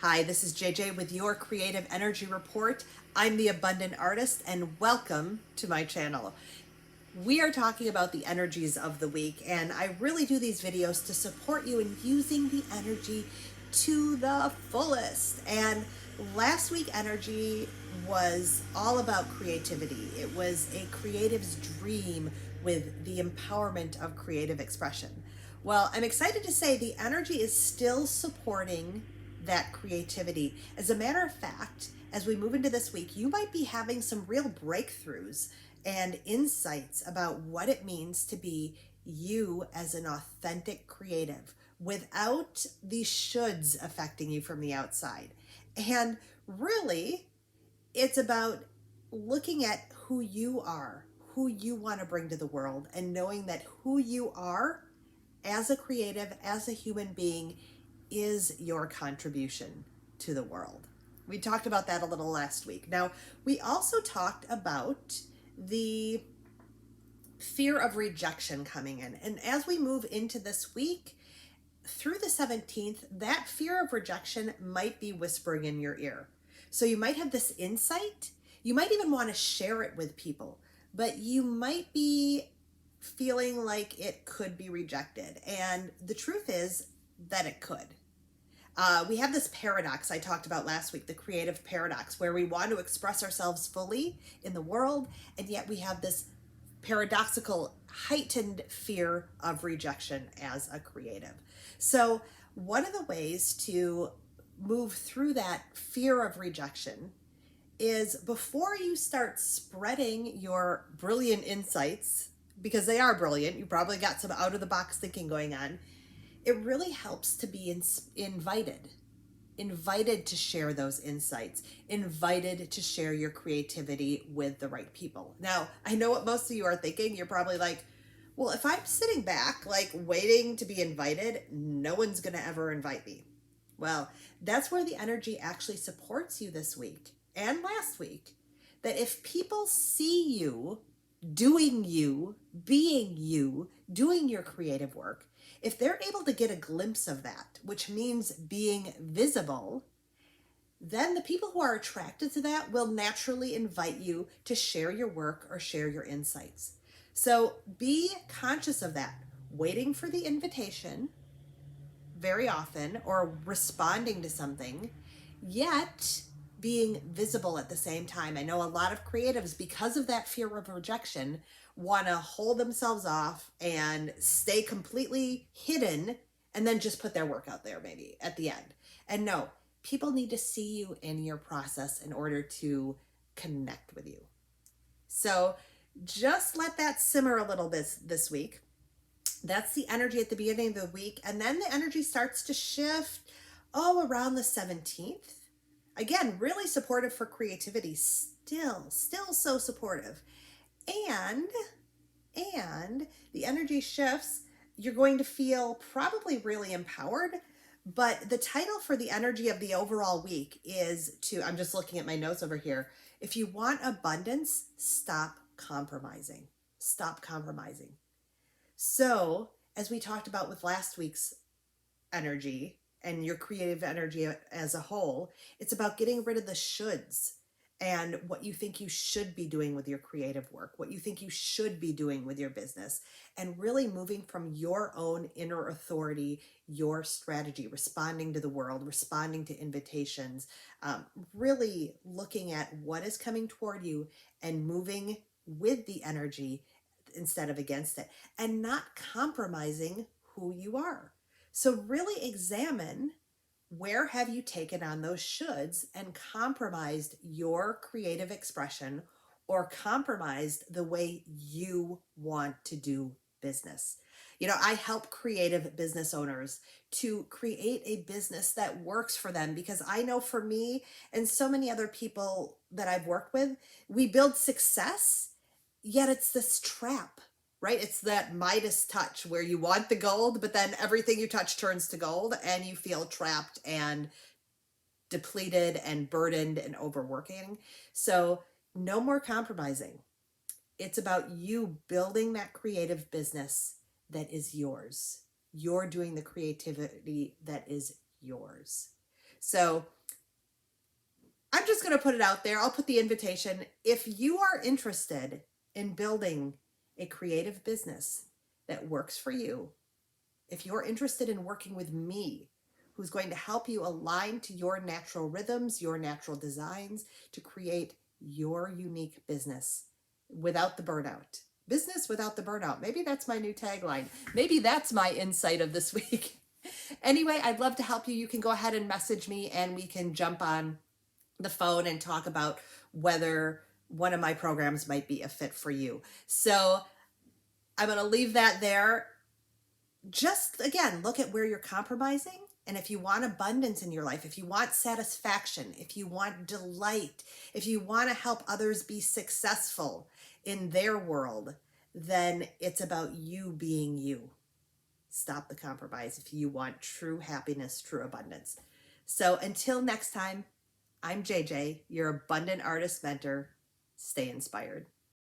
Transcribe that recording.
Hi, this is JJ with your Creative Energy Report. I'm the Abundant Artist, and welcome to my channel. We are talking about the energies of the week, and I really do these videos to support you in using the energy to the fullest. And last week energy was all about creativity. It was a creative's dream with the empowerment of creative expression. Well, I'm excited to say the energy is still supporting that creativity. As a matter of fact, as we move into this week, you might be having some real breakthroughs and insights about what it means to be you as an authentic creative without the shoulds affecting you from the outside. And really, it's about looking at who you are, who you want to bring to the world, and knowing that who you are as a creative, as a human being, is your contribution to the world. We talked about that a little last week. Now, we also talked about the fear of rejection coming in. And as we move into this week, through the 17th, that fear of rejection might be whispering in your ear. So you might have this insight. You might even want to share it with people, but you might be feeling like it could be rejected. And the truth is that it could. We have this paradox I talked about last week, the creative paradox, where we want to express ourselves fully in the world, and yet we have this paradoxical, heightened fear of rejection as a creative. So one of the ways to move through that fear of rejection is before you start spreading your brilliant insights, because they are brilliant, you probably got some out of the box thinking going on, it really helps to be invited to share those insights, invited to share your creativity with the right people. Now, I know what most of you are thinking. You're probably like, well, if I'm sitting back, like waiting to be invited, no one's going to ever invite me. Well, that's where the energy actually supports you this week and last week. That if people see you doing you, being you, doing your creative work, if they're able to get a glimpse of that, which means being visible, then the people who are attracted to that will naturally invite you to share your work or share your insights. So be conscious of that, waiting for the invitation very often or responding to something, yet being visible at the same time. I know a lot of creatives, because of that fear of rejection, want to hold themselves off and stay completely hidden and then just put their work out there maybe at the end. And no, people need to see you in your process in order to connect with you. So just let that simmer a little bit this week. That's the energy at the beginning of the week. And then the energy starts to shift, around the 17th. Again, really supportive for creativity. Still so supportive. And the energy shifts. You're going to feel probably really empowered. But the title for the energy of the overall week is I'm just looking at my notes over here. If you want abundance, stop compromising. Stop compromising. So, as we talked about with last week's energy and your creative energy as a whole, it's about getting rid of the shoulds and what you think you should be doing with your creative work, what you think you should be doing with your business, and really moving from your own inner authority, your strategy, responding to the world, responding to invitations, really looking at what is coming toward you and moving with the energy instead of against it, and not compromising who you are. So really examine, where have you taken on those shoulds and compromised your creative expression or compromised the way you want to do business. I help creative business owners to create a business that works for them, because I know for me and so many other people that I've worked with, we build success, yet it's this trap, right? It's that Midas touch where you want the gold, but then everything you touch turns to gold and you feel trapped and depleted and burdened and overworking. So no more compromising. It's about you building that creative business that is yours. You're doing the creativity that is yours. So I'm just going to put it out there. I'll put the invitation. If you are interested in building a creative business that works for you, if you're interested in working with me, who's going to help you align to your natural rhythms, your natural designs, to create your unique business without the burnout. Business without the burnout. Maybe that's my new tagline. Maybe that's my insight of this week. Anyway, I'd love to help you. You can go ahead and message me and we can jump on the phone and talk about whether one of my programs might be a fit for you. So I'm going to leave that there. Just again, look at where you're compromising. And if you want abundance in your life, if you want satisfaction, if you want delight, if you want to help others be successful in their world, then it's about you being you. Stop the compromise if you want true happiness, true abundance. So until next time, I'm JJ, your abundant artist mentor. Stay inspired.